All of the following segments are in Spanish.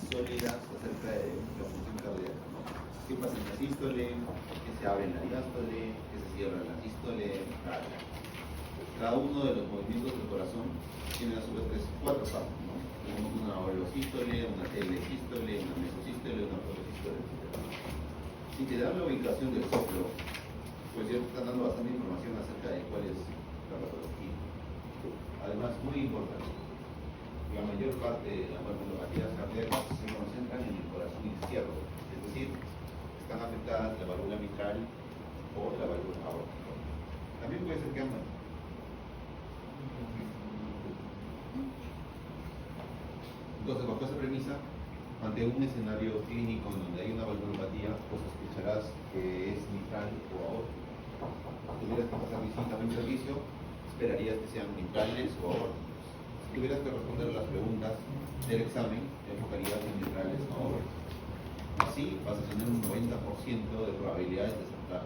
sólidas acerca de la función cardíaca, ¿no? ¿Qué pasa en la sístole? ¿Qué se abre en la diástole? ¿Qué se cierra en la sístole? Cada uno de los movimientos del corazón tiene a su vez cuatro partes, ¿no? Tenemos una aorelosístole, una telesístole, una mesosístole, una protosístole, etc. Si te dan la ubicación del soplo, pues ya te están dando bastante información acerca de cuál es la patología. Además, muy importante, la mayor parte de las valvulopatías cardíacas se concentran en el corazón izquierdo, es decir, están afectadas la válvula mitral o la válvula aórtica. También puede ser que ambas. Entonces, bajo esa premisa, ante un escenario clínico en donde hay una valvulopatía, pues sospecharás que es mitral o aórtica. Si tuvieras que pasar visita a un servicio, esperarías que sean mitrales o aórticos. Si tuvieras que responder las preguntas del examen, te enfocarías en mitrales o aórticos. Así vas a tener un 90% de probabilidades de acertar.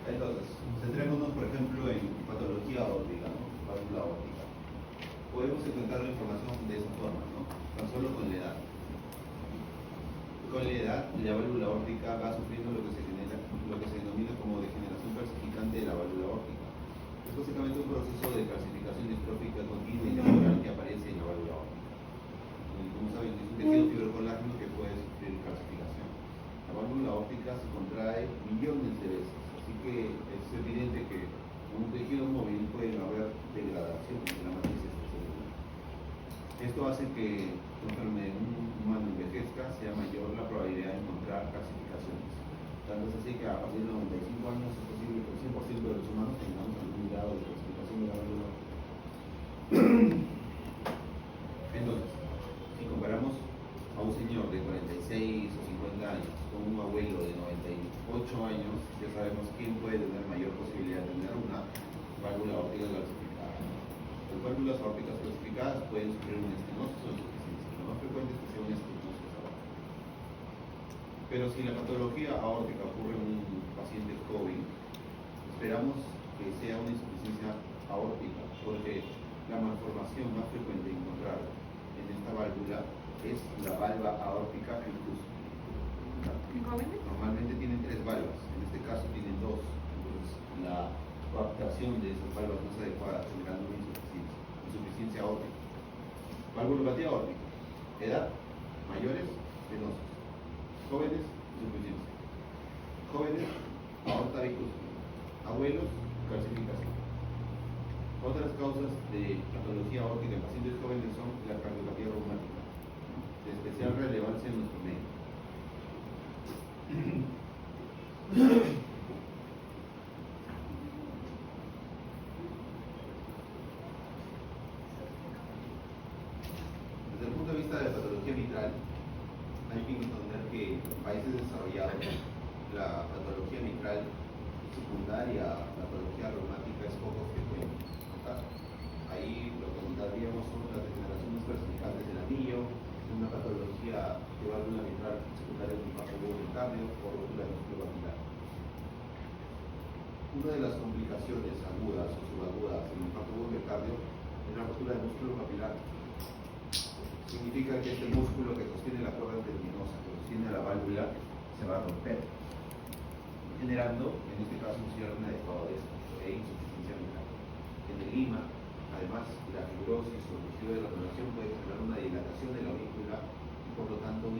Entonces, centrémonos por ejemplo en patología aórtica, ¿no? Válvula aórtica. Podemos encontrar la información de esa forma, ¿no? Tan solo con la edad. Con la edad, la válvula aórtica va sufriendo lo que se denomina como degeneración calcificante de la válvula aórtica. Es básicamente un proceso de calcificación distrófica continua y temporal que aparece en la válvula aórtica. Como saben, es un tejido fibrocolágeno que puede sufrir calcificación. La válvula aórtica se contrae millones de veces, así que es evidente que en un tejido móvil puede haber degradación de la matriz extracelular. Esto hace que conforme un humano envejezca sea mayor la probabilidad de encontrar calcificaciones. Tanto es así que a partir de los 95 años es posible que el 100% de los humanos tengamos algún grado de calcificación de la válvula aórtica. Entonces, si comparamos a un señor de 46 o 50 años con un abuelo de 98 años, ya sabemos quién puede tener mayor posibilidad de tener una válvula aórtica calcificada. Las válvulas aórticas calcificadas pueden sufrir una estenosis o insuficiencia. Lo más frecuente es que sea una estenosis aórtica. Pero si la patología aórtica ocurre en un paciente joven, esperamos que sea una insuficiencia aórtica, porque la malformación más frecuente de encontrar en esta válvula es la valva aórtica tricúspide. Normalmente tienen 3 valvas, en este caso tienen 2. Entonces la coaptación de esas valvas no es adecuada, generando una insuficiencia aórtica. Valvulopatía aórtica. Edad, mayores, estenosis. Jóvenes, insuficiencia. Jóvenes, aorta bicúspide. Abuelos, calcificación. Otras causas de patología aórtica en pacientes jóvenes son la cardiopatía reumática, de especial relevancia en nuestro medio. Desde el punto de vista de la patología mitral, hay que entender que en países desarrollados la patología mitral secundaria a la patología reumática es poco frecuente. Ahí lo que encontraríamos son las degeneraciones calcificantes del anillo, una patología de válvula mitral secundaria de un infarto agudo del cardio o rotura del músculo vacular. Una de las complicaciones agudas o subagudas del infarto agudo del cardio es la rotura del músculo capilar. Significa que este músculo que sostiene la cuerda tendinosa, que sostiene la válvula, se va a romper, generando, en este caso, un cierre inadecuado de e insuficiencia mitral. En el lima, además, la fibrosis o el tejido de la donación puede generar una dilatación de la aurícula y, por lo tanto,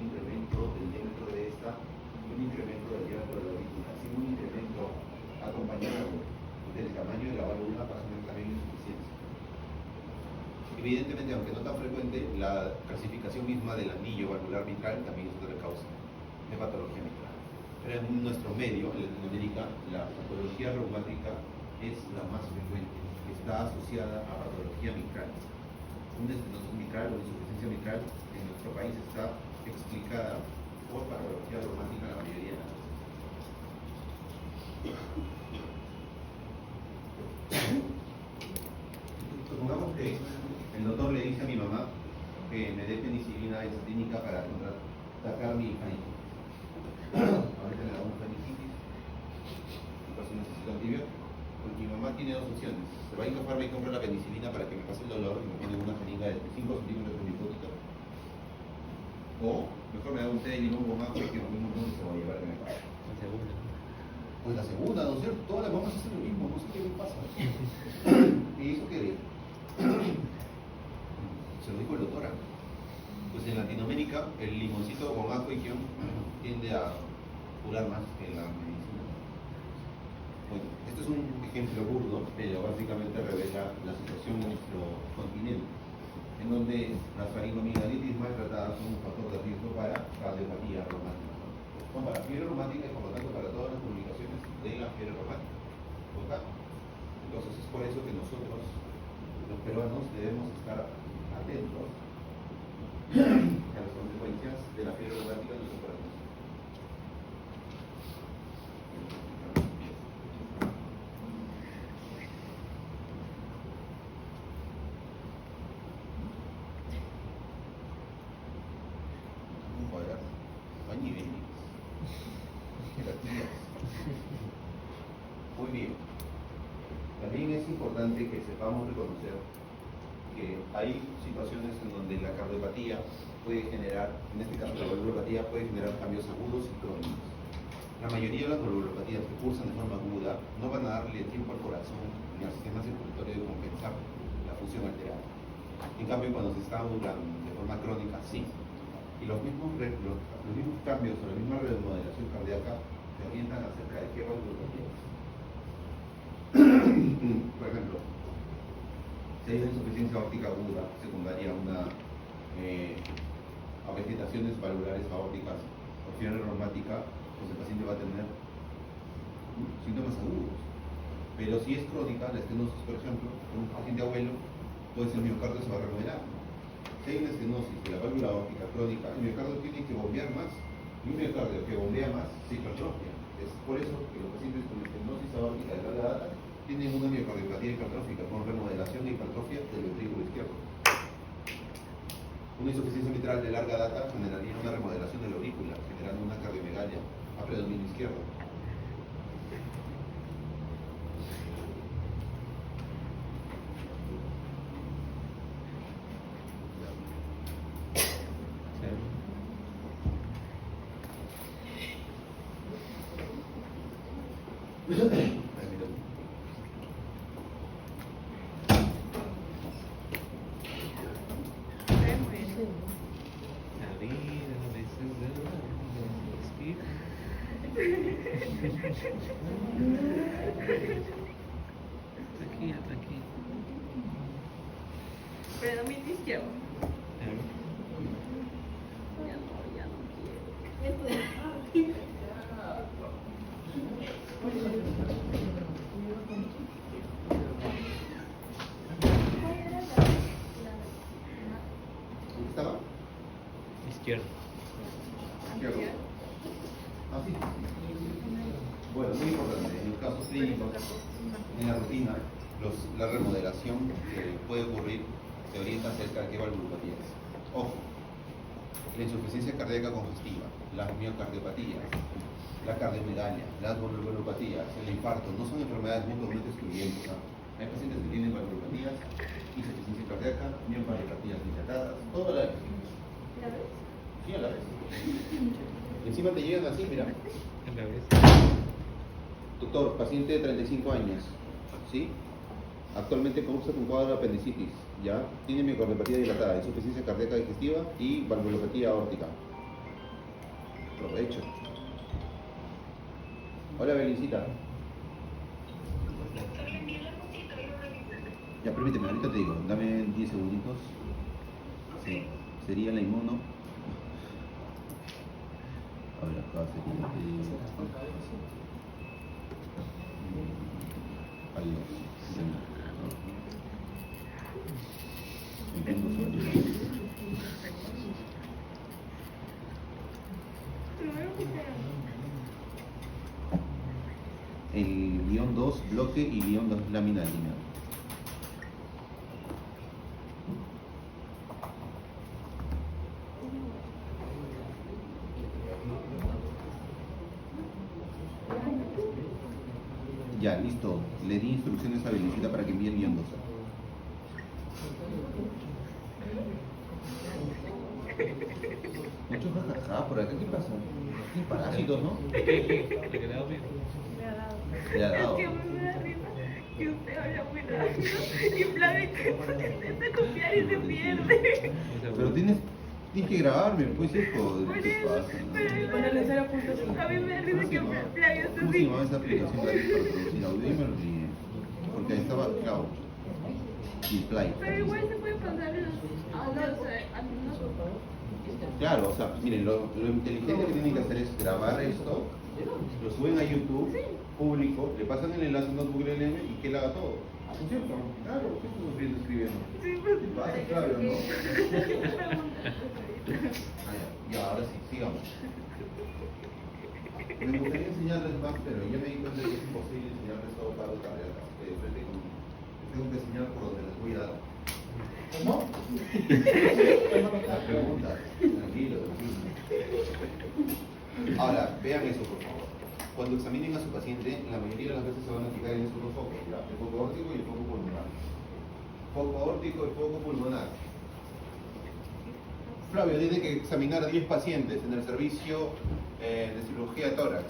la clasificación misma del anillo valvular mitral también es otra causa de patología mitral. Pero en nuestro medio, en Latinoamérica, la patología reumática es la más frecuente, está asociada a patología mitral. Una estenosis mitral o insuficiencia mitral en nuestro país está explicada por patología reumática la mayoría de las veces. Supongamos que el doctor le dice a mi mamá que me dé penicilina besatínica para atacar mi faringitis. Ahorita le damos faringitis, el caso necesita antibiótico. Porque mi mamá tiene dos opciones: se va a ir a Farma y compra la penicilina para que me pase el dolor y me pone una jeringa de 5 centímetros de nicótica, o mejor me da un té de limón con agua que lo mismo no se va a llevar que me pase. La segunda. Pues la segunda, ¿no es cierto? Todas las mamás hacen lo mismo, no sé qué me pasa. ¿Y eso qué? Se lo dijo el doctor. Pues en Latinoamérica el limoncito con ajo y guión tiende a curar más que la medicina. Bueno, este es un ejemplo burdo, pero básicamente revela la situación en nuestro continente, en donde las faringomigalitis maltratadas son un factor de riesgo para cardiopatía reumática. Son para fiebre reumática y por lo tanto para todas las complicaciones de la fiebre reumática. ¿Okay? Entonces es por eso que nosotros, los peruanos, debemos estar atentos a las consecuencias de la fiebre reumática en nuestro corazón. Muy bien. También es importante que sepamos reconocer que hay situaciones en donde la cardiopatía puede generar, en este caso la valvulopatía, puede generar cambios agudos y crónicos. La mayoría de las valvulopatías que cursan de forma aguda no van a darle tiempo al corazón ni al sistema circulatorio de compensar la función alterada. En cambio, cuando se está aguda de forma crónica, sí. Y los mismos cambios o la misma remodelación cardíaca se orientan acerca de qué valvulopatía. Por ejemplo, si hay una insuficiencia aórtica aguda secundaria a una a vegetaciones valvulares aórticas o fiebre reumática, pues el paciente va a tener síntomas agudos. Pero si es crónica, la estenosis, por ejemplo, en un paciente abuelo, puede ser el miocardio se va a remodelar. Si hay una estenosis de la válvula aórtica crónica, el miocardio tiene que bombear más, y un miocardio que bombea más se hipertrofia. Es por eso que los pacientes con estenosis aórtica de larga data tienen una miocardiopatía hipertrófica con remodelación e hipertrofia del ventrículo izquierdo. Una insuficiencia mitral de larga data generaría una remodelación de la aurícula, generando una cardiomegalia a predominio izquierdo. Aquí, hasta aquí. Predominio izquierdo. Ya no quiero. ¿Dónde estaba? Izquierdo. Izquierdo. Ah, sí. Bueno, muy importante, en los casos clínicos, en la rutina, la remodelación que puede ocurrir se orienta acerca de qué valvulopatía es. Ojo, la insuficiencia cardíaca congestiva, las miocardiopatías, la cardiomegalia, las valvulopatías, el infarto, no son enfermedades mutuamente excluyentes, ¿no? Hay pacientes que tienen valvulopatías, insuficiencia cardíaca, miocardiopatías dilatadas, toda la vez. ¿La ves? Sí, a la vez. Encima te llegan así, mira. A la vez. Doctor, paciente de 35 años, ¿sí? Actualmente cursa con cuadro de apendicitis, ¿ya? Tiene miocardiopatía dilatada, insuficiencia cardíaca digestiva y valvulopatía aórtica. Provecho. Hola, Belincita. Ya, permíteme, ahorita te digo, dame 10 segunditos. Sí, sería la inmuno. A ver, acá sería adiós. El guión 2 bloque y guión 2 lámina lineal. Ya, listo. Le di instrucciones a Belicita para que envíe el guión 2. Mucho jajaja, por acá, ¿qué pasa? Tiene parásitos, ¿no? ¿Te quedaba bien? Me ha dado. Le ha dado. Es que me da risa que usted habla muy rápido y Flavio intenta copiar y se pierde. Pero tienes que grabarme, pues hijo. Por ¿Qué eso, pasa? pero Ponerle 0.5. a mí me da risa que Flavio se ¿Cómo se sigue. llamaba esa aplicación gratis para producir audio? Y me lo olvidé. Porque ahí estaba Cloud y Play. Pero igual se puede pasar los audios a algunos. Claro, o sea, miren, lo inteligente que tienen que hacer es grabar esto, lo suben a YouTube, público, le pasan el enlace a un notebook LLM y que él haga todo. ¿No es cierto? Claro, ¿qué estás sufriendo escribiendo? Sí, pues. ¿Qué pasa, Flavio, no? Ah, ya, ahora sí, sigamos. Me gustaría enseñarles más, pero ya me di cuenta que es imposible enseñarles todo para otra tareas de frente con. Tengo que enseñar por donde les voy a dar. ¿Cómo? La pregunta, tranquilo, tranquilo. Ahora, vean eso por favor. Cuando examinen a su paciente, la mayoría de las veces se van a fijar en esos dos focos, ¿ya? El foco órtico y el foco pulmonar. Foco órtico y foco pulmonar. Flavio, tiene que examinar a 10 pacientes en el servicio de cirugía de tórax.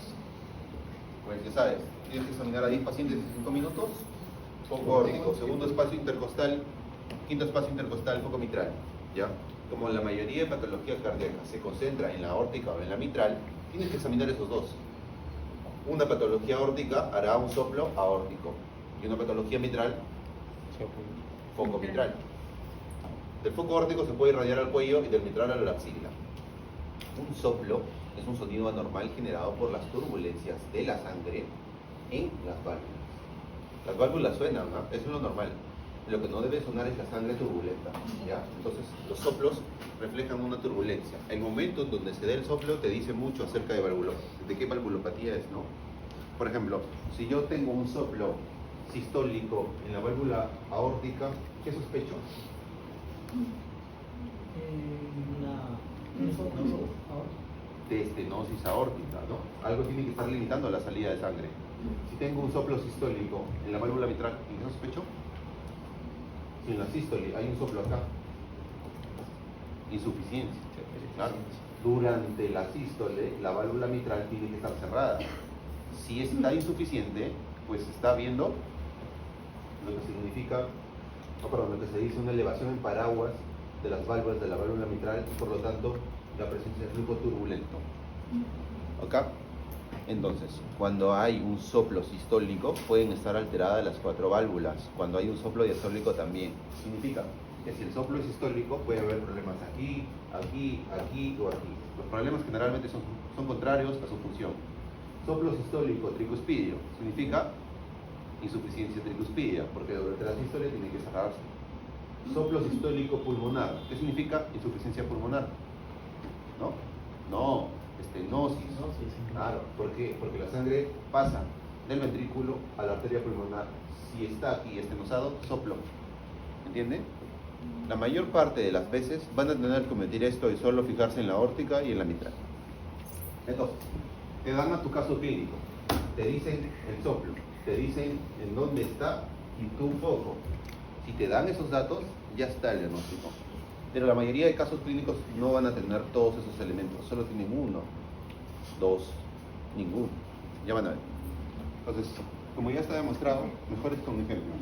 Pues ya sabes, tienes que examinar a 10 pacientes en 5 minutos. Foco órtico, segundo espacio intercostal, quinto espacio intercostal, foco mitral. ¿Ya? Como la mayoría de patologías cardíacas se concentra en la aórtica o en la mitral, tienes que examinar esos dos. Una patología aórtica hará un soplo aórtico y una patología mitral, foco mitral. Del foco aórtico se puede irradiar al cuello y del mitral a la axila. Un soplo es un sonido anormal generado por las turbulencias de la sangre en las válvulas. Las válvulas suenan, ¿no? Eso es lo normal. Lo que no debe sonar es la sangre turbulenta, ¿ya? Entonces, los soplos reflejan una turbulencia. El momento en donde se dé el soplo te dice mucho acerca de qué valvulopatía es, ¿no? Por ejemplo, si yo tengo un soplo sistólico en la válvula aórtica, ¿qué sospecho? De estenosis aórtica, ¿no? Algo tiene que estar limitando la salida de sangre. Si tengo un soplo sistólico en la válvula mitral, ¿en qué sospecho? Si en la sístole hay un soplo acá, insuficiencia, claro. Durante la sístole, la válvula mitral tiene que estar cerrada. Si está insuficiente, pues está viendo lo que significa, lo que se dice una elevación en paraguas de las válvulas de la válvula mitral y por lo tanto la presencia de flujo turbulento. ¿Ok? Entonces, cuando hay un soplo sistólico, pueden estar alteradas las 4 válvulas. Cuando hay un soplo diastólico también. Significa que si el soplo es sistólico, puede haber problemas aquí, aquí, aquí o aquí. Los problemas generalmente son contrarios a su función. Soplo sistólico tricuspidio significa insuficiencia tricuspidia, porque durante la sístole tiene que cerrarse. Soplo sistólico pulmonar, ¿qué significa insuficiencia pulmonar? ¿No? No, estenosis. Claro, ¿por qué? Porque la sangre pasa del ventrículo a la arteria pulmonar. Si está aquí estenosado, soplo. ¿Entiende? La mayor parte de las veces van a tener que omitir esto y solo fijarse en la aórtica y en la mitral. Entonces, te dan a tu caso clínico, te dicen el soplo, te dicen en dónde está y tu foco. Si te dan esos datos, ya está el diagnóstico. Pero la mayoría de casos clínicos no van a tener todos esos elementos, solo tienen 1, 2, ninguno. Ya van a ver. Entonces, como ya está demostrado, mejor es con ejemplos.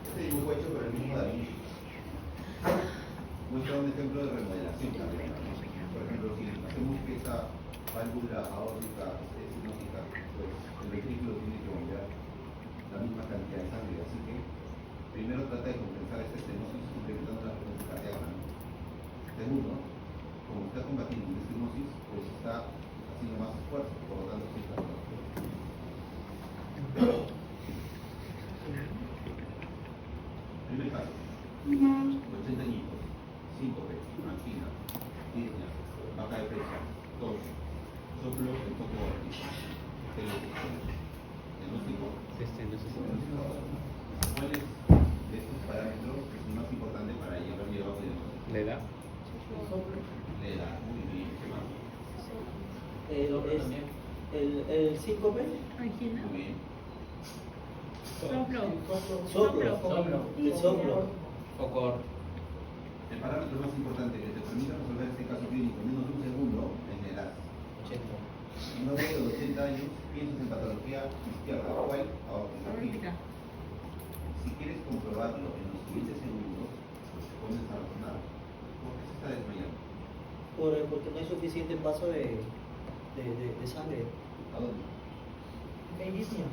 Este dibujo hecho por el mismo Da Vinci muestra un ejemplo de remodelación también. Por ejemplo, si hacemos que esta válvula aórtica estenótica, pues el ventrículo tiene que bombear la misma cantidad de sangre, así que primero trata de compensar esta estenosis incrementando la frecuencia cardíaca, ¿no? Segundo, como está combatiendo una estenosis, pues está haciendo más esfuerzo, por lo tanto sí está mejor. Primer caso, 80 añitos, síncope, angina, disnea, baja de presión, tos, soplo en foco óptico, diagnóstico. ¿Cuáles de estos parámetros es el más importante para llevar llevado el diagnóstico? ¿La edad? La edad, muy bien, ¿qué más? El síncope. Angina. Muy bien. Soplo. El soplo. Focor. El parámetro más importante que te permite resolver este caso clínico en menos de un segundo es la edad. 80. Un hombre de 80 años, piensas en patología izquierda, ¿cuál? Aórtica. Si quieres comprobarlo en los siguientes segundos, pues te pones a razonar. ¿Por qué se está desmayando? Porque no hay suficiente paso de sangre. ¿A dónde? Disnea.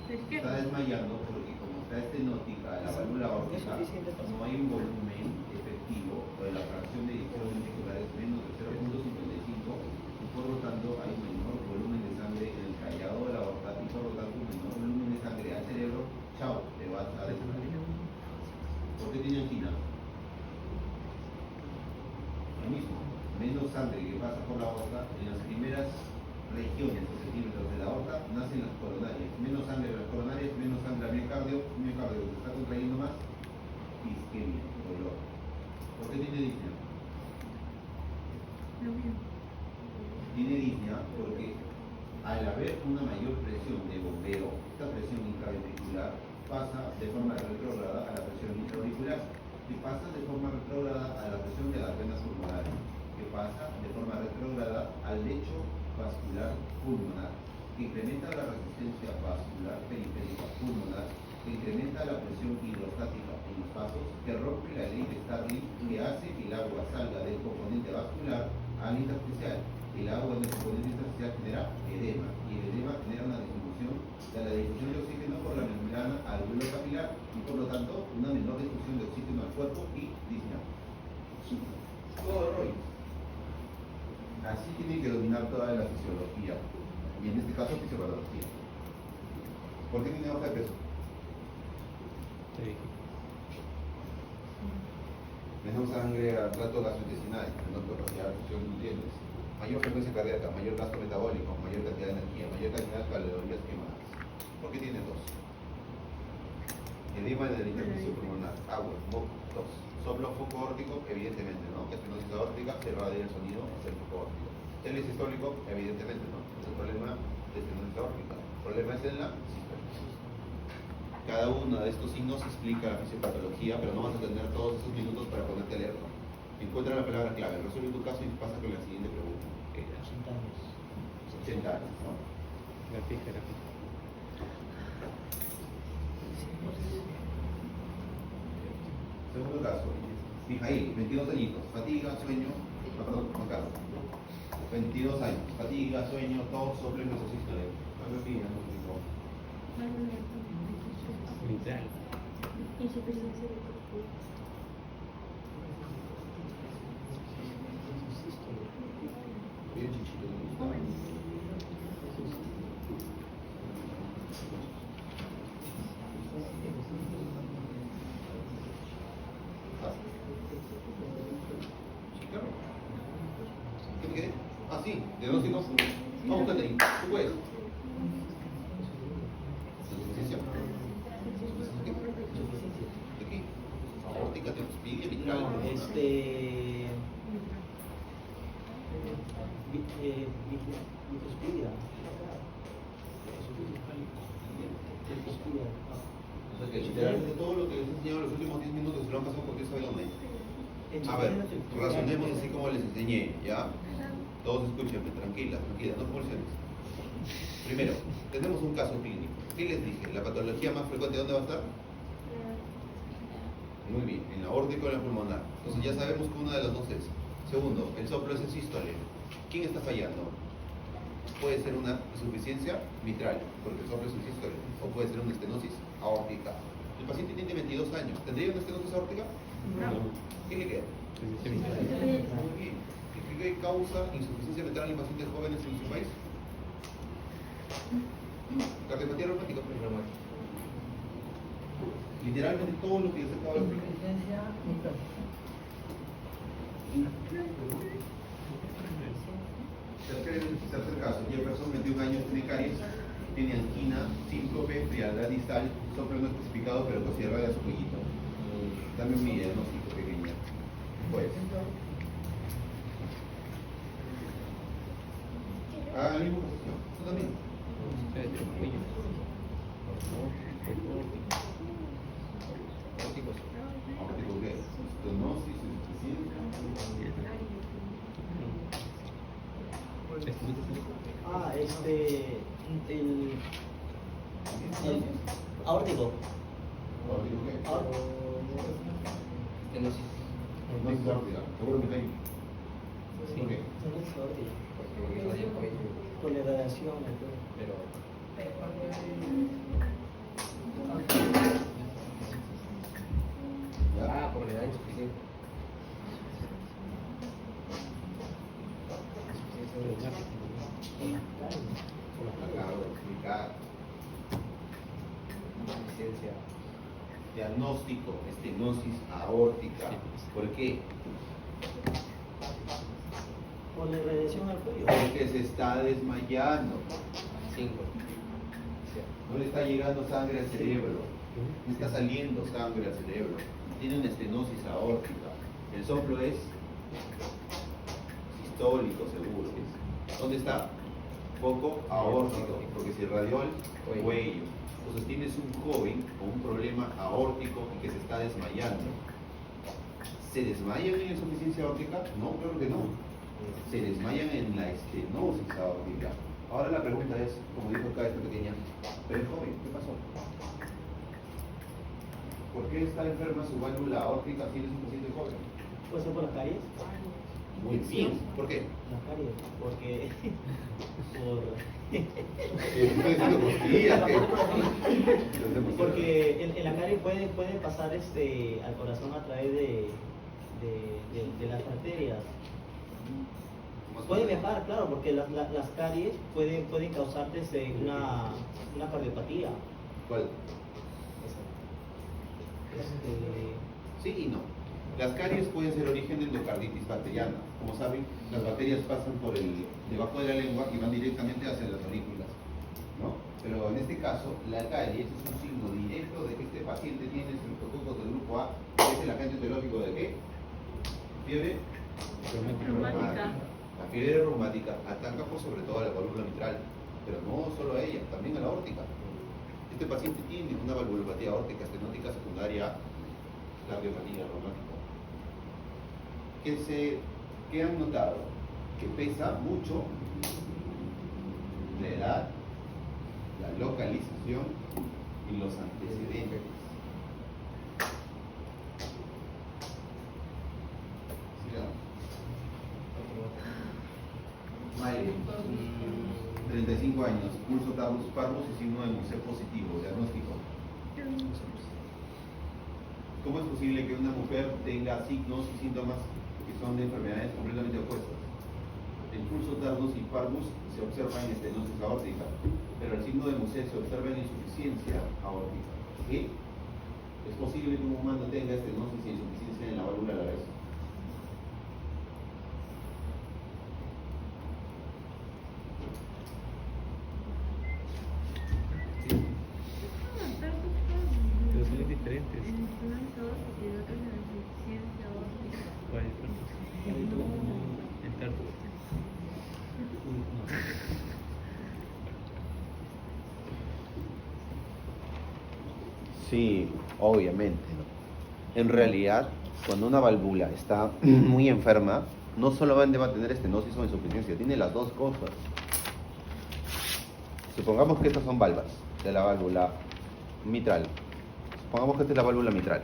De Está izquierda. desmayando porque como está estenótica, la válvula aórtica, no hay un volumen efectivo o la fracción de eyección ventricular es menos de 0.55 y por lo tanto hay un menor volumen de sangre en el callado de la aorta y por lo tanto un menor volumen de sangre al cerebro. Chao, te vas a desmayar. ¿Por qué tiene angina? Lo mismo, menos sangre que pasa por la aorta en las primeras regiones o centímetros de la aorta nacen las coronarias. Menos sangre en las coronarias, menos sangre al miocardio que se está contrayendo más, isquemia, dolor. ¿Por qué tiene disnea? Lo mismo. Tiene disnea porque al haber una mayor presión de bombeo, esta presión intraventricular pasa de forma retrógrada a la presión intraauricular, que pasa de forma retrógrada a la presión de las venas pulmonares, que pasa de forma retrógrada al lecho vascular pulmonar, que incrementa la resistencia vascular periférica pulmonar, que incrementa la presión hidrostática en los vasos, que rompe la ley de Starling, que hace que el agua salga del componente vascular al intersticial. El agua en el componente intersticial genera edema, y el edema genera una disminución de la difusión de oxígeno por la membrana alveolar capilar y por lo tanto una menor difusión de oxígeno al cuerpo y disnea. Todo Roy. Así tiene que dominar toda la fisiología, y en este caso fisiopatología. ¿Por qué tiene baja de peso? Sí. Menos sangre al trato gastrointestinal, menor capacidad de función de nutrientes, mayor frecuencia cardíaca, mayor gasto metabólico, mayor cantidad de energía, mayor cantidad de calorías quemadas. ¿Por qué tiene tos? Edema del intersticio pulmonar, agua, moco, tos. Soplo foco órtico, evidentemente, ¿no? Que estenosis aórtica se va a ir el sonido hacia el foco órtico. El sistólico, evidentemente, ¿no? Es el problema de estenosis aórtica. El problema es en la sistólica. Cada uno de estos signos explica la fisiopatología, pero no vas a tener todos esos minutos para ponerte a leerlo. Encuentra la palabra clave, resuelve tu caso y pasa con la siguiente pregunta. 80 años. 80 años, ¿no? La fija, la fija. Segundo caso, Mijail, 22 añitos, fatiga, sueño, perdón, Juan Carlos. 22 años, fatiga, sueño, tos, soplo y mesosístole. Mitral. Insuficiencia de cuerpo. Bien, chichito, ¿no? Sí, claro. ¿Qué me quedé? Ah, sí, diagnóstico. Vamos, Catherine, tú puedes. Insuficiencia. ¿De qué? Aórtica, teospidia, mitral. Microspidia. O sea que literalmente todo lo que les he enseñado en los últimos 10 minutos se lo han pasado porque sabe dónde. A ver, razonemos así como les enseñé, ¿ya? Todos escúchenme, tranquilas, no pulsiones. Primero, tenemos un caso clínico. ¿Qué les dije? ¿La patología más frecuente dónde va a estar? Muy bien, en la aórtica o en la pulmonar. Entonces ya sabemos que una de las dos es. Segundo, el soplo es el sístole. ¿Quién está fallando? Puede ser una insuficiencia mitral, porque el soplo es un sístole, o puede ser una estenosis aórtica. El paciente tiene 22 años, ¿tendría una estenosis aórtica? No. ¿Qué le queda? Muy bien. ¿Qué causa insuficiencia mitral en pacientes jóvenes en su país? Cardiopatía reumática. Literalmente todo lo que les acabo de explicar. Tercer caso, Jefferson, 21 años, tiene caries, tiene angina, síncope, frialdad distal, soplo no especificado, pero considera de su cuellito. Dame un diagnóstico pequeña. Pues. Hagan la misma posición. Tú también. Óptico, ¿qué? Estenosis, insuficiencia. El aórtico. Óptico, ¿qué? Estenosis. No es aórtica, seguro que hay. Sí. ¿Por qué? Por la radiación. Pero ¿Ya? por la edad insuficiente. Acabo de explicar. Insuficiencia. Diagnóstico, estenosis aórtica. ¿Por qué? Por la radiación al cuello. Porque se está desmayando. 5. No le está llegando sangre al cerebro. No está saliendo sangre al cerebro. Tiene una estenosis aórtica. El soplo es sistólico, seguro. ¿Dónde está? Foco aórtico, porque se irradió el cuello. Entonces tienes un joven con un problema aórtico y que se está desmayando. ¿Se desmayan en insuficiencia aórtica? No, claro que no. Se desmayan en la estenosis aórtica. Ahora la pregunta es, como dijo acá esta pequeña, pero el joven, ¿qué pasó? ¿Por qué está enferma su válvula aórtica si él es un paciente joven? ¿Puede ser por las caries? Muy bien. ¿Por qué? Las caries, porque Estoy haciendo cosquillas, ¿qué? porque en la caries puede pasar al corazón a través de las arterias. Puede viajar, claro, porque las caries pueden causarte una cardiopatía. ¿Cuál? Sí y no. Las caries pueden ser origen de endocarditis bacteriana. Como saben, las bacterias pasan por debajo de la lengua y van directamente hacia las aurículas, ¿no? Pero en este caso, la caries es un signo directo de que este paciente tiene estreptococos del grupo A, que es el agente etiológico de ¿qué? Fiebre Reumática. La fiebre reumática ataca por sobre todo a la válvula mitral, pero no solo a ella, también a la aórtica. Este paciente tiene una valvulopatía aórtica estenótica secundaria a cardiopatía reumática. ¿Qué han notado? Que pesa mucho la edad, la localización y los antecedentes. ¿Sí o no? Vale. 35 años, pulso parvus y signo de museo positivo, diagnóstico. ¿Cómo es posible que una mujer tenga signos y síntomas que son de enfermedades completamente opuestas? El pulso tardus y parvus se observa en estenosis aórtica, pero el signo de museo se observa en insuficiencia aórtica. ¿Qué? ¿Es posible que un humano tenga estenosis y insuficiencia en la válvula a la vez? Pero son diferentes. ¿Cuál es el tardo? Sí, obviamente. En realidad, cuando una válvula está muy enferma, no solamente va a tener estenosis o insuficiencia, tiene las dos cosas. Supongamos que estas son valvas de la válvula mitral. Supongamos que esta es la válvula mitral.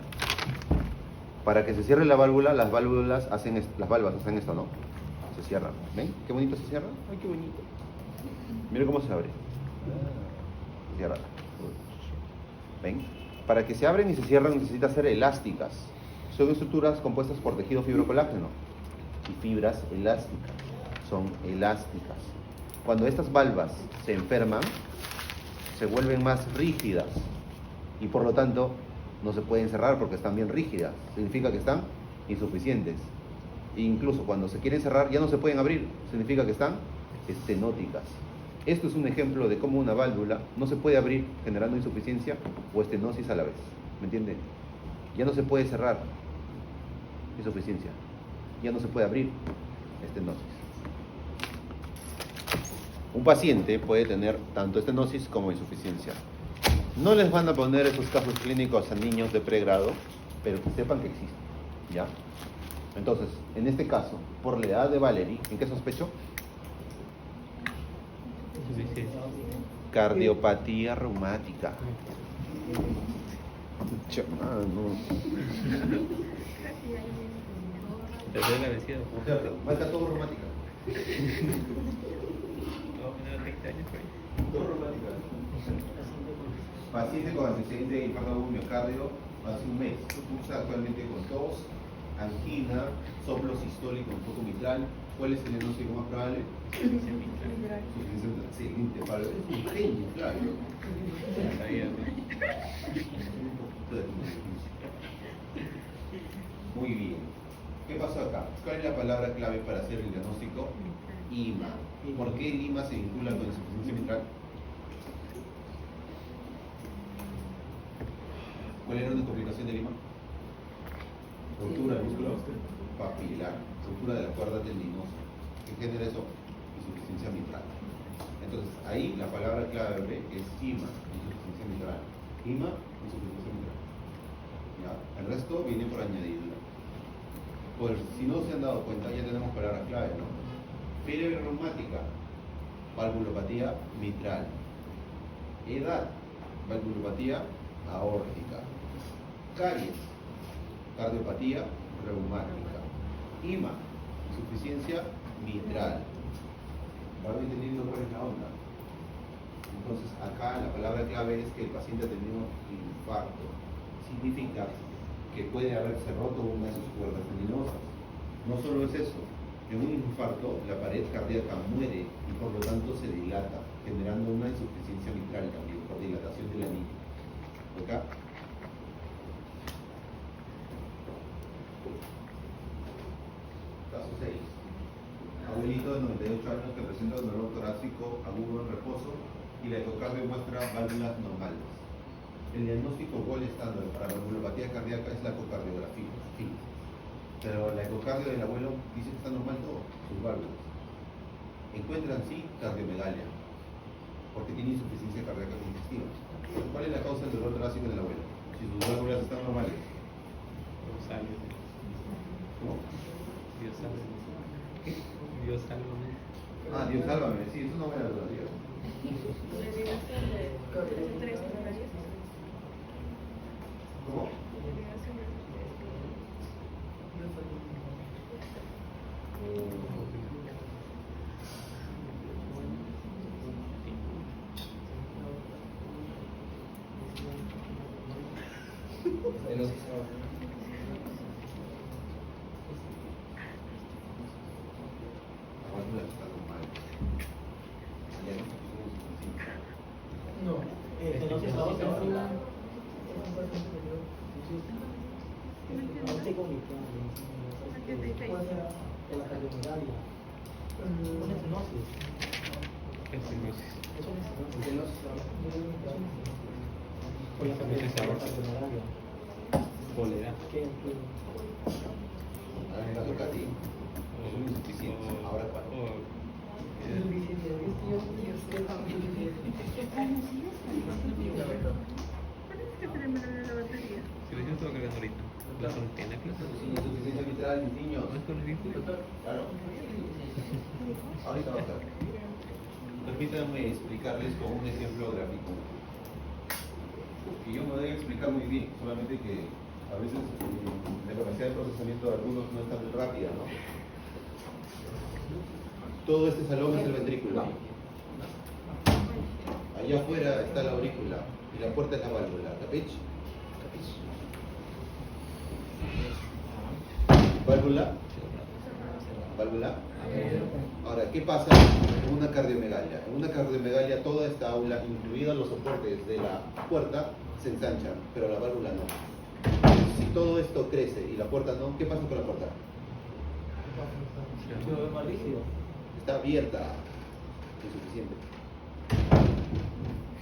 Para que se cierre la válvula, las valvas hacen esto, ¿no? Se cierra. ¿Ven? Qué bonito se cierra. Ay, qué bonito. Mira cómo se abre. Se cierra. ¿Ven? Para que se abren y se cierran necesitan ser elásticas. Son estructuras compuestas por tejido fibrocolágeno y fibras elásticas. Son elásticas. Cuando estas valvas se enferman, se vuelven más rígidas y por lo tanto no se pueden cerrar porque están bien rígidas. Significa que están insuficientes. E incluso cuando se quieren cerrar ya no se pueden abrir. Significa que están estenóticas. Esto es un ejemplo de cómo una válvula no se puede abrir generando insuficiencia o estenosis a la vez. ¿Me entienden? Ya no se puede cerrar, insuficiencia. Ya no se puede abrir, estenosis. Un paciente puede tener tanto estenosis como insuficiencia. No les van a poner esos casos clínicos a niños de pregrado, pero que sepan que existen, ¿ya? Entonces, en este caso, por la edad de Valerie, ¿en qué sospecho? Cardiopatía reumática. Chamano. Te duele la vencida. Marca todo reumática. Vamos a poner 30 años por ahí. Todo reumática. Paciente con antecedente de infarto agudo miocardio hace un mes. Cursa actualmente con tos, angina, soplo sistólico en foco mitral. ¿Cuál es el diagnóstico más probable? Insuficiencia mitral. Excelente, Pablo. Es un genio, Flavio. Muy bien. ¿Qué pasó acá? ¿Cuál es la palabra clave para hacer el diagnóstico? IMA. ¿Por qué el IMA se vincula con insuficiencia mitral? ¿Cuál era una complicación del IMA? Ruptura del músculo papilar, ruptura de la cuerda tendinosa. ¿Qué genera eso? Insuficiencia mitral. Entonces, ahí la palabra clave es IMA, insuficiencia mitral. IMA, insuficiencia mitral. ¿Ya? El resto viene por añadidura. Pues si no se han dado cuenta, ya tenemos palabras clave, ¿no? Fiebre reumática, valvulopatía mitral. Edad, valvulopatía aórtica. Caries, cardiopatía reumática. IMA, insuficiencia mitral. ¿Van entendiendo cuál es la onda? Entonces, acá la palabra clave es que el paciente ha tenido infarto. Significa que puede haberse roto una de sus cuerdas tendinosas. No solo es eso, en un infarto la pared cardíaca muere y por lo tanto se dilata, generando una insuficiencia mitral también por dilatación del anillo. ¿Acá? Caso 6. Abuelito de 98 años que presenta un dolor torácico agudo en reposo y la ecocardio muestra válvulas normales. El diagnóstico gol estándar para la valvulopatía cardíaca es la ecocardiografía, sí. Pero la ecocardio del abuelo dice que está normal todo, sus válvulas. Encuentran sí cardiomegalia, porque tiene insuficiencia cardíaca congestiva. ¿Cuál es la causa del dolor torácico del abuelo? Si sus válvulas están normales. ¿Cómo? Dios sálvame. Dios sálvame. Ah, Dios sálvame, sí, es una buena duda, Dios. ¿Cómo? La válvula está normal. No, no se estaba cerrando. De la cardiomegalia. Una estenosis. Estenosis. Es una estenosis. Por la cardiomegalia. Cólera. ¿Qué? Ahora me toca a ti. Es una insuficiencia. Ahora cuál. Si lo hicimos todo cargando ahorita. La tiene clase. Insuficiencia mitral, mis niños. ¿No es con el tiempo? Claro. Ahorita va a estar. Permítanme explicarles con un ejemplo gráfico. Que yo me voy a explicar muy bien, solamente que a veces la capacidad de procesamiento de algunos no es tan rápida, ¿no? Todo este salón es el ventrículo. Allá afuera está la aurícula y la puerta es la válvula. ¿Capich? ¿Válvula? ¿Válvula? Ahora, ¿qué pasa en una cardiomegalia? En una cardiomegalia toda esta aula, incluidos los soportes de la puerta, se ensanchan, pero la válvula no. Si todo esto crece y la puerta no, ¿qué pasa con la puerta? Yo veo más rígido. Está abierta. Insuficiente.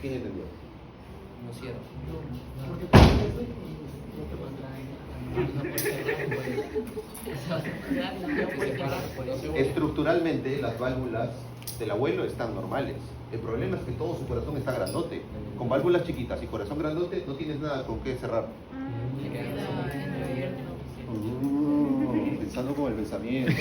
¿Quién entendió? No cierro. Estructuralmente las válvulas del abuelo están normales. El problema es que todo su corazón está grandote. Con válvulas chiquitas y corazón grandote no tienes nada con qué cerrar. Pensando con el pensamiento.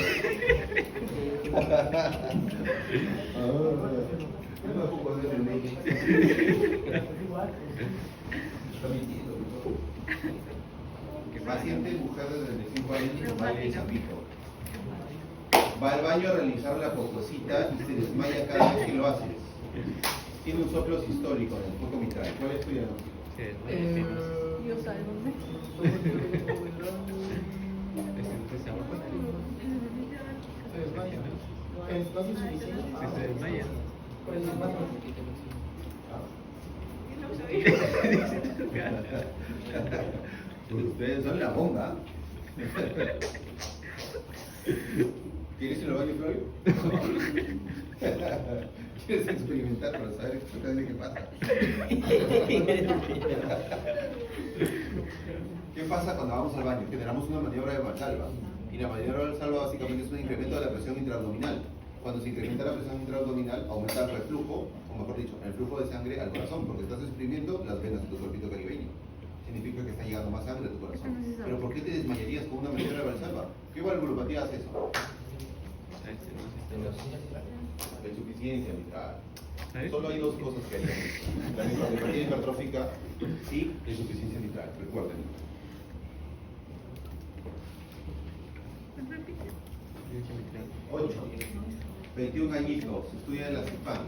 Paciente mujer de 35 años con mal de zapito. Va al baño a realizar la popocita y se desmaya cada vez que lo haces. Tiene un soplo sistólico en el foco mitral. ¿Cuál es tu diagnóstico? Dios sálvame. Si se desmaya. Ustedes son la bomba. ¿Quieres ir al baño, Flavio? ¿Quieres experimentar para saber exactamente qué pasa? ¿Qué pasa cuando vamos al baño? Generamos una maniobra de Valsalva. Y la maniobra de Valsalva básicamente es un incremento de la presión intraabdominal. Cuando se incrementa la presión intraabdominal, aumenta el reflujo, o mejor dicho, el flujo de sangre al corazón, porque estás exprimiendo las venas de tu cuerpito caribeño. Significa que está llegando más sangre a tu corazón. Pero ¿por qué te desmayarías con una maniobra de Valsalva? ¿Qué valvulopatía hace eso? La insuficiencia mitral. Solo hay dos cosas que hay. La neuropatía hipertrófica y la insuficiencia mitral. Recuerden. 8. 21 añitos, estudia en la CIPAN.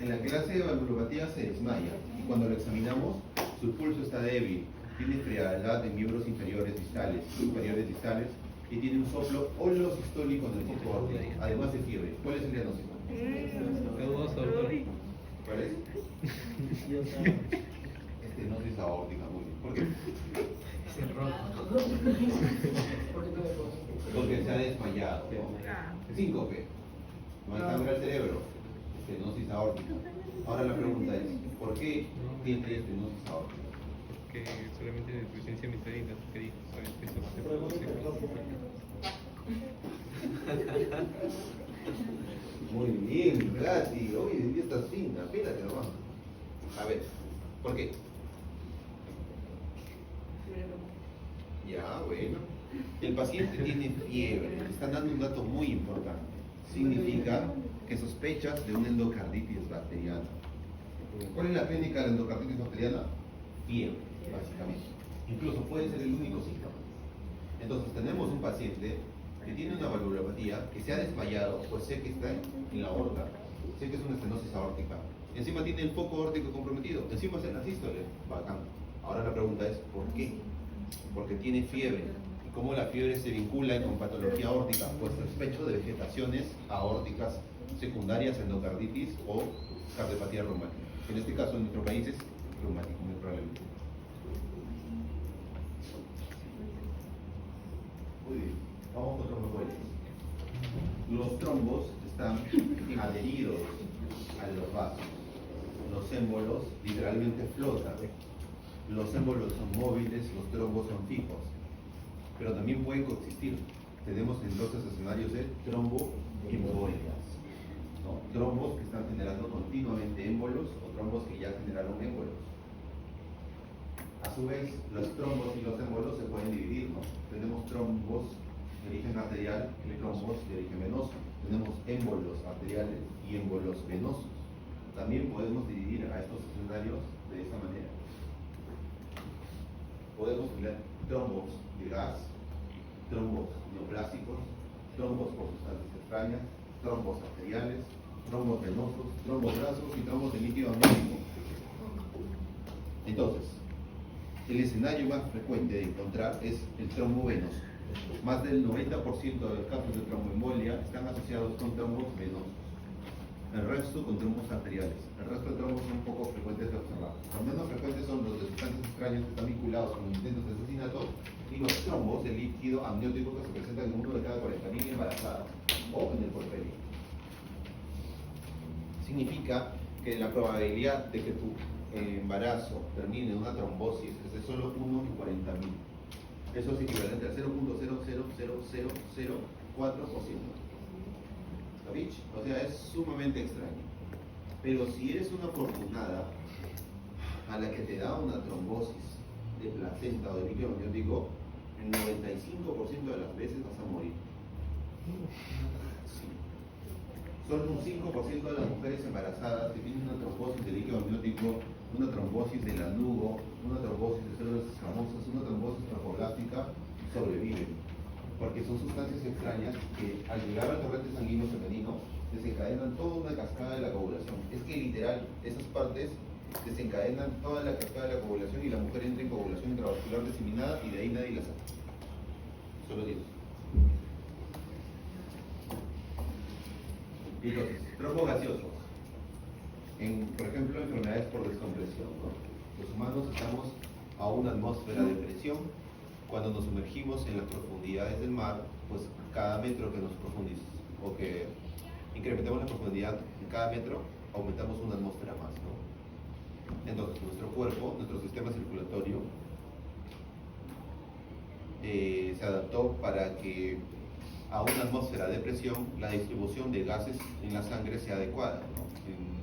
En la clase de valvulopatía se desmaya y cuando lo examinamos, su pulso está débil, tiene frialdad en miembros inferiores distales, superiores distales y tiene un soplo holosistólico en el foco órtico, además de fiebre. ¿Cuál es el diagnóstico? ¿Cuál es? Estenosis aórtica, muy bien. ¿Por qué? Porque se ha desmayado. ¿No? Síncope. No hay sangre al cerebro. Estenosis aórtica. Ahora la pregunta es, ¿por qué tiene estenosis aórtica? Porque solamente de insuficiencia mitral y las que dijo, solamente eso se produce. Muy bien, Plati. Hoy en día estás fina. Espérate, hermano. A ver, ¿por qué? Ya, bueno. El paciente tiene fiebre. Le están dando un dato muy importante. Significa que sospechas de una endocarditis bacteriana. ¿Cuál es la clínica de la endocarditis bacteriana? Fiebre, básicamente. Incluso puede ser el único síntoma. Entonces tenemos un paciente que tiene una valvulopatía, que se ha desmayado, pues sé que está en la aorta, sé que es una estenosis aórtica. Encima tiene el foco aórtico comprometido, encima es en la sístole, bacán. Ahora la pregunta es, ¿por qué? Porque tiene fiebre. ¿Y cómo la fiebre se vincula con patología aórtica? Pues sospecho de vegetaciones aórticas secundarias, endocarditis o cardiopatía reumática. En este caso en nuestro país es reumático, muy probablemente. Muy bien, vamos con trombocoides. Los trombos están adheridos a los vasos. Los émbolos literalmente flotan. Los émbolos son móviles, los trombos son fijos. Pero también pueden coexistir. Tenemos entonces escenarios de tromboembolisas, ¿no? Trombos que están generando continuamente émbolos o trombos que ya generaron émbolos. A su vez, los trombos y los émbolos se pueden dividir, ¿no? Tenemos trombos de origen arterial y trombos de origen venoso. Tenemos émbolos arteriales y émbolos venosos. También podemos dividir a estos escenarios de esta manera. Podemos tener trombos de gas, trombos neoplásicos, trombos por sustancias extrañas, trombos arteriales, trombos venosos, trombos grasos y trombos de líquido amniótico. Entonces, el escenario más frecuente de encontrar es el trombo venoso. Más del 90% de los casos de tromboembolia están asociados con trombos venosos. El resto con trombos arteriales. El resto de trombos son poco frecuentes de observar. Los menos frecuentes son los de sustancias extrañas que están vinculados con intentos de asesinato y los trombos de líquido amniótico que se presentan en 1 de cada 40.000 embarazadas o en el porperio. Significa que la probabilidad de que tu embarazo termine en una trombosis es de solo 1 en 40.000. Eso es equivalente al 0.00004%. ¿Sabich? O sea, es sumamente extraño. Pero si eres una afortunada a la que te da una trombosis de placenta o de líquido amniótico, el 95% de las veces vas a morir. Sí. Solo un 5% de las mujeres embarazadas que tienen una trombosis de líquido amniótico, una trombosis del lanugo, una trombosis de células escamosas, una trombosis trofoblástica, sobreviven. Porque son sustancias extrañas que al llegar al torrente sanguíneo femenino desencadenan toda una cascada de la coagulación. Es que literal, esas partes desencadenan toda la cascada de la coagulación y la mujer entra en coagulación intravascular diseminada y de ahí nadie la saca. Solo Dios. Entonces, trombos gaseosos. Por ejemplo, enfermedades por descompresión, ¿no? Los humanos estamos a una atmósfera de presión. Cuando nos sumergimos en las profundidades del mar, pues cada metro que nos profundizamos o que incrementemos la profundidad en cada metro, aumentamos una atmósfera más, ¿no? Entonces, nuestro cuerpo, nuestro sistema circulatorio, se adaptó para que a una atmósfera de presión la distribución de gases en la sangre sea adecuada, ¿no?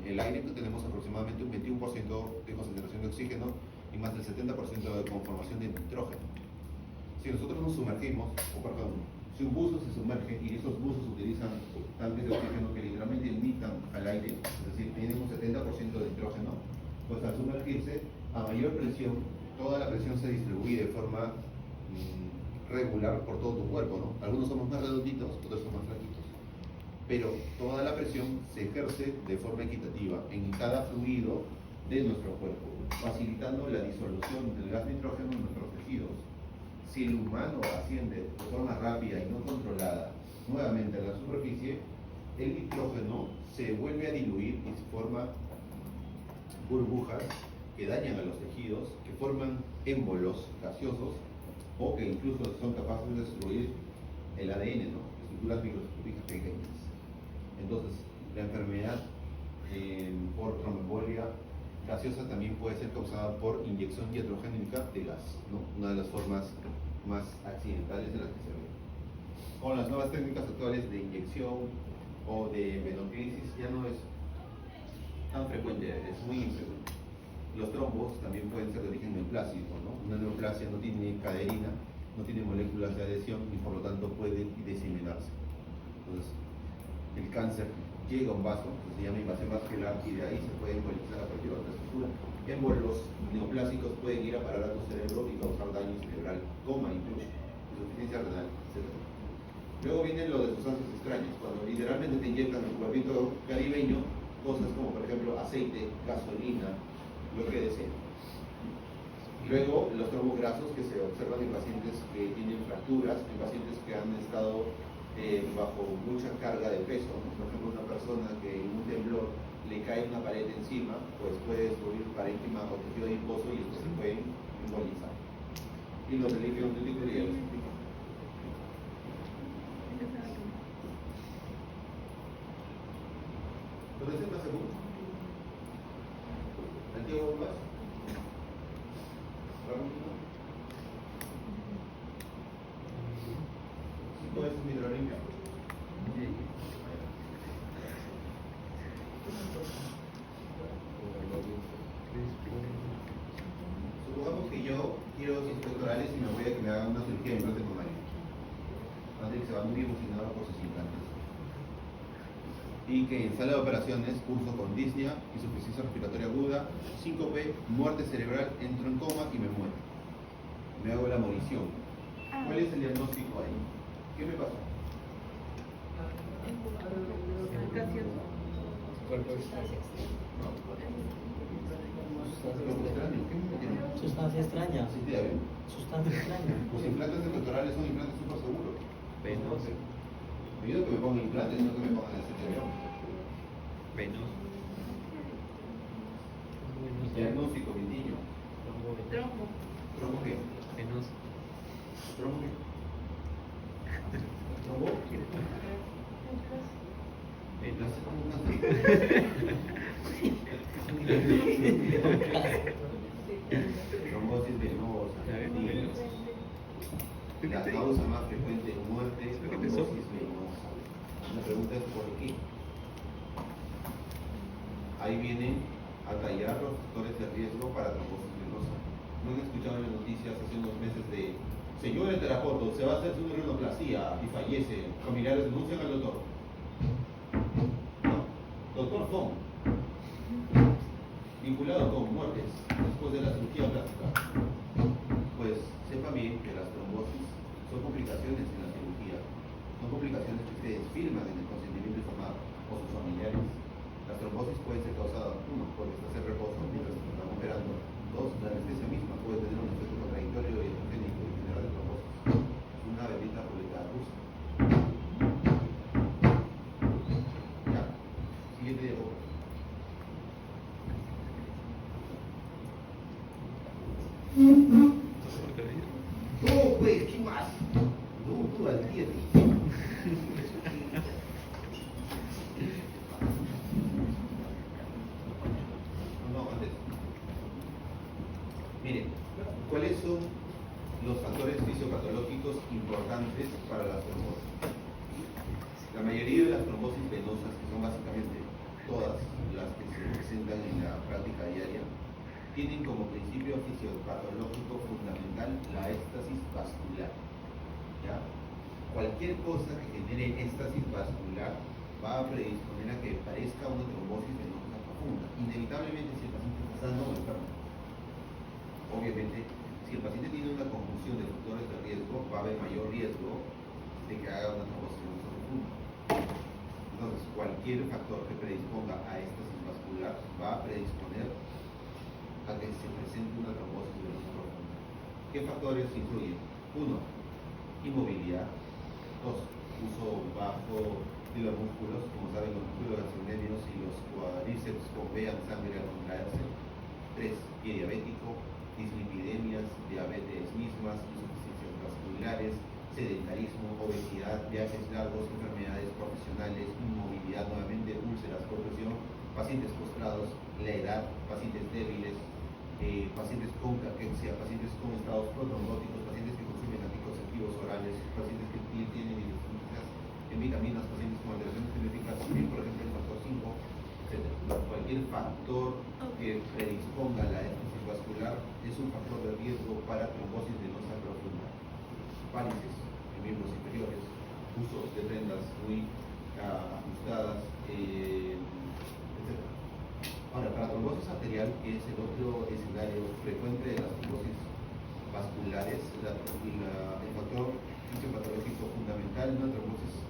En el aire tenemos aproximadamente un 21% de concentración de oxígeno y más del 70% de conformación de nitrógeno. Si nosotros nos sumergimos, si un buzo se sumerge y esos buzos utilizan tanques de oxígeno que literalmente imitan al aire, es decir, tienen un 70% de nitrógeno, pues al sumergirse a mayor presión, toda la presión se distribuye de forma regular por todo tu cuerpo, ¿no? Algunos somos más redonditos, otros son más flaquitos. Pero toda la presión se ejerce de forma equitativa en cada fluido de nuestro cuerpo, facilitando la disolución del gas nitrógeno en nuestros tejidos. Si el humano asciende de forma rápida y no controlada nuevamente a la superficie, el nitrógeno se vuelve a diluir y se forman burbujas que dañan a los tejidos, que forman émbolos gaseosos o que incluso son capaces de destruir el ADN, ¿no? Estructuras microscópicas pequeñas. Entonces, la enfermedad por tromboembolia gaseosa también puede ser causada por inyección iatrogénica de gas, ¿no? Una de las formas más accidentales de las que se ve. Con las nuevas técnicas actuales de inyección o de venoclisis ya no es tan frecuente, es muy infrecuente. Los trombos también pueden ser de origen neoplásico, ¿no? Una neoplasia no tiene caderina, no tiene moléculas de adhesión y por lo tanto puede diseminarse. Entonces, el cáncer llega a un vaso, que se llama invasión vascular, y de ahí se puede embolizar a cualquier otra estructura. Émbolos neoplásicos pueden ir a parar a tu cerebro y causar daño cerebral, coma incluso, insuficiencia renal, etc. Luego vienen lo de sustancias extrañas, cuando literalmente te inyectan el cuerpito caribeño, cosas como por ejemplo aceite, gasolina, lo que deseen. Luego los trombos grasos que se observan en pacientes que tienen fracturas, en pacientes que han estado bajo mucha carga de peso, ¿no? Por ejemplo, una persona que en un temblor le cae una pared encima, pues puede destruir parénquima o tejido adiposo y esto se puede embolizar. Y los de líquido amniótico ya los explico. ¿Dónde se pasa según? ¿Antiguo bombas? ¿Todo esto es hidrolimpia? Supongamos que yo quiero ciencias doctorales y me voy a que me hagan una cirugía de implante mamario. Así que se va muy emocionado por sus implantes. Y que en sala de operaciones curso con disnea, insuficiencia respiratoria aguda, síncope, muerte cerebral, entro en coma y me muero. Me hago la morición. ¿Cuál es el diagnóstico ahí? ¿Qué me pasó? Gaseoso. ¿Cuál fue? Algo extraño, ¿qué me metieron? Sustancia extraña. ¿Sí te da bien? Sustancia extraña. Los implantes pectorales son implantes súper seguros. Venos. Me pido que me pongan implantes, no que me pongan el CTO. Venos. Diagnóstico, mi niño. Trombo. ¿Trombo qué? Venos. ¿Trombo qué? ¿Trombo? Trombosis venosa. La causa más frecuente de muerte es trombosis venosa. La pregunta es ¿por qué? Ahí vienen a tallar los factores de riesgo para trombosis venosa. ¿No han escuchado en las noticias hace unos meses de señor el terapeuta, se va a hacer una rinoplastia y fallece, familiares denuncian al doctor? No, doctor Fong, vinculado con muertes después de la cirugía plástica. Pues sepa bien que las trombosis son complicaciones en la cirugía, son complicaciones que ustedes firman en el consentimiento informado o sus familiares. Las trombosis pueden ser causadas, uno, porque estás en reposo mientras te están operando; dos, la anestesia misma puede tener un efecto contradictorio y endogénico y generar trombosis. Es una bendita ruleta rusa. Ya, siguiente diapositiva. No, pues, ¿qué más? No, tú al día. No, antes. Miren, ¿cuáles son los factores fisiopatológicos importantes para las trombosis? La mayoría de las trombosis venosas, que son básicamente todas las que se presentan en la práctica diaria, tienen como principio fisiopatológico fundamental la éstasis vascular. ¿Ya? Cualquier cosa que genere éstasis vascular va a predisponer a que parezca una trombosis venosa profunda, inevitablemente si el paciente está sano o enfermo. Obviamente, si el paciente tiene una conjunción de factores de riesgo, va a haber mayor riesgo de que haga una trombosis venosa profunda. Entonces, cualquier factor que predisponga a éstasis vascular va a predisponer a que se presente una trombosis venosa profunda. ¿Qué factores influyen? 1. Inmovilidad. 2. Uso bajo de los músculos. Como saben, los músculos gastrocnemios y los cuádriceps bombean sangre al contraerse. 3. Pie diabético, dislipidemias, diabetes mismas, insuficiencias vasculares, sedentarismo, obesidad, viajes largos, enfermedades profesionales, inmovilidad nuevamente, úlceras por presión, pacientes postrados, la edad, pacientes débiles, pacientes con caquexia, pacientes con estados protrombóticos, pacientes que consumen anticonceptivos orales, pacientes que tienen deficiencias en vitaminas, pacientes con alteraciones genéticas, por ejemplo el factor 5, etc. Cualquier factor que predisponga a la éstasis vascular es un factor de riesgo para trombosis venosa profunda. Varices en miembros inferiores, uso de prendas muy ajustadas, etc. Ahora, para trombosis arterial, que es el otro escenario frecuente de las trombosis vasculares, el factor fisiopatológico fundamental de una trombosis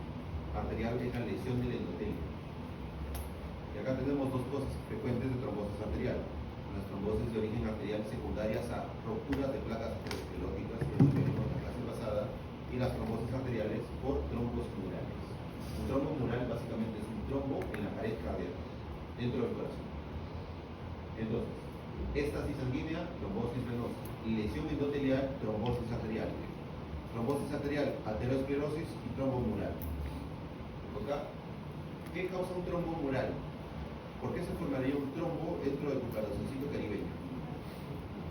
arterial es la lesión del endotelio. Y acá tenemos dos cosas frecuentes de trombosis arterial: las trombosis de origen arterial secundarias a rupturas de placas ateroscleróticas, que es lo que vimos en la clase pasada, y las trombosis arteriales por trombos murales. Un trombo mural básicamente es un trombo en la pared cardíaca, dentro del corazón. Entonces, éstasis sanguínea, trombosis venosa; lesión endotelial, trombosis arterial; trombosis arterial, aterosclerosis y trombo mural. ¿Ok? ¿Qué causa un trombo mural? ¿Por qué se formaría un trombo dentro del corazoncito caribeño?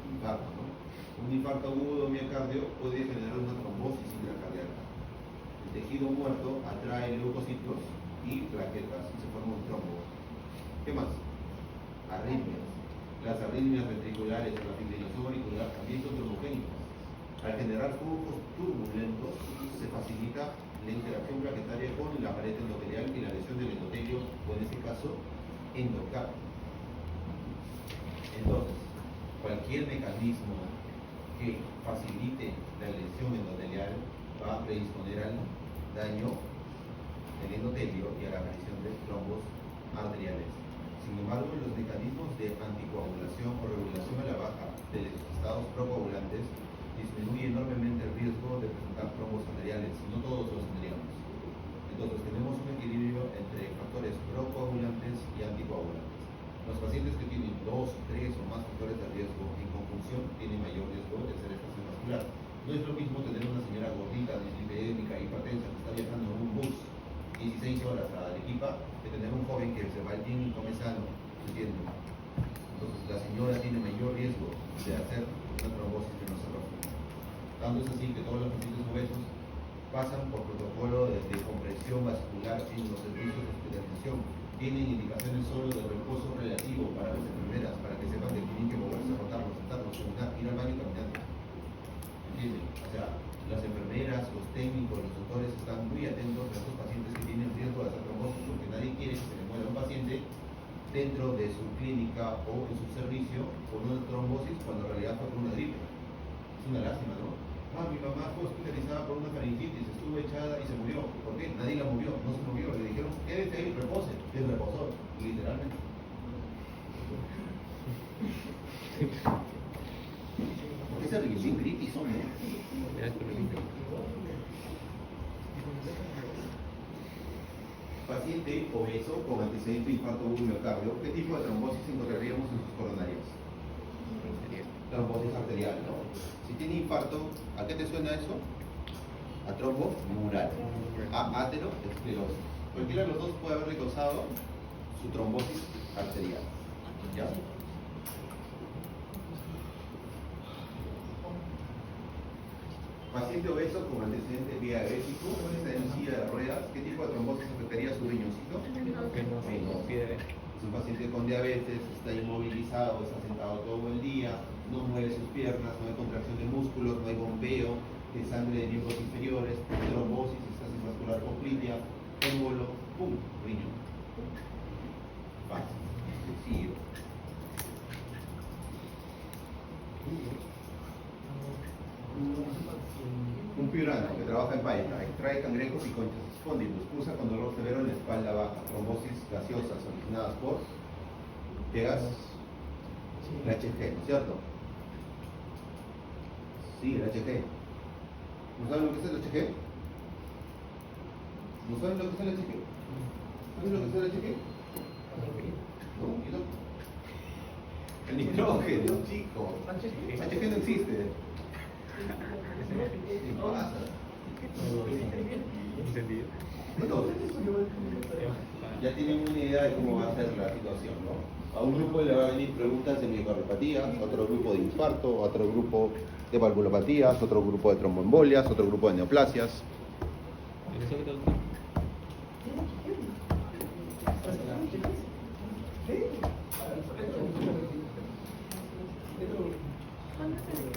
Infarto, ¿no? Un infarto agudo miocardio puede generar una trombosis intracardíaca. El tejido muerto atrae leucocitos y plaquetas y se forma un trombo. ¿Qué más? Arritmias. Las arritmias ventriculares o la fibrilación auricular también son trombogénicas. Al generar flujos turbulentos se facilita la interacción plaquetaria con la pared endotelial y la lesión del endotelio, o en este caso, endocardio. Entonces, cualquier mecanismo que facilite la lesión endotelial va a predisponer al daño el endotelio y a la aparición de trombos arteriales. Sin embargo, los mecanismos de anticoagulación o regulación a la baja de los estados procoagulantes disminuye enormemente el riesgo de presentar trombos arteriales, y no todos los tendríamos. Entonces tenemos un equilibrio entre factores procoagulantes y anticoagulantes. Los pacientes que tienen 2, 3 o más factores de riesgo en conjunción tienen mayor riesgo de ser estación vascular. No es lo mismo tener una señora gordita, dislipidémica, hipertensa que está viajando en un bus 16 horas a Arequipa que tener un joven que se va al gym y come sano, ¿entienden? Entonces la señora tiene mayor riesgo de hacer una trombosis venosa. Tanto es así que todos los pacientes obesos pasan por protocolo de compresión vascular en los servicios de hospitalización. Tienen indicaciones solo de reposo relativo para las enfermeras, para que sepan que tienen que moverse, rotarlos, sentarlos, caminar, ir al baño caminando. ¿Entienden? O sea, las enfermeras, los técnicos, los doctores están muy atentos a estos pacientes que tienen riesgo de hacer trombosis, porque nadie quiere que se le muera un paciente dentro de su clínica o en su servicio por una trombosis cuando en realidad fue por una gripe. Es una lástima, ¿no? Ah, mi mamá fue hospitalizada por una faringitis, estuvo echada y se murió. ¿Por qué? Nadie la movió, no se movió. Le dijeron, quédese ahí, repose. Y reposó, literalmente. ¿Por qué se ríen? Sin gritis, hombre. Ya esto lo dije. Paciente obeso con antecedente de infarto agudo miocardio, ¿qué tipo de trombosis encontraríamos en sus coronarias? Trombosis arterial, ¿no? Si tiene infarto, ¿a qué te suena eso? A trombo mural, a ateroesclerosis. Cualquiera de los dos puede haberle causado su trombosis arterial. ¿Ya? Paciente obeso con antecedente diabético, está en silla de ruedas, ¿qué tipo de trombosis afectaría a su riñoncito? Es un paciente con diabetes, está inmovilizado, está sentado todo el día, no mueve sus piernas, no hay contracción de músculos, no hay bombeo de sangre de miembros inferiores, trombosis, estasis vascular poplitea, émbolo, ¡pum! Riñón. Fácil, sencillo. Un piurano que trabaja en Paita, extrae cangrejos y conchas espóndilos, usa con dolor severo en la espalda baja, trombosis gaseosas originadas por gas, el HG, ¿no es cierto? Sí, el HG. ¿No saben lo que es el HG? ¿No saben lo que es el HG? ¿Saben lo que es el HG? No, ¿y no? El nitrógeno, chicos. HG no existe. ¿Qué pasa? ¿Entendido? Bueno, ya tienen una idea de cómo va a ser la situación, ¿no? A un grupo le va a venir preguntas de miocardiopatía, a otro grupo de infarto, a otro grupo de valvulopatías, otro grupo de tromboembolias, otro grupo de neoplasias. ¿Cuándo se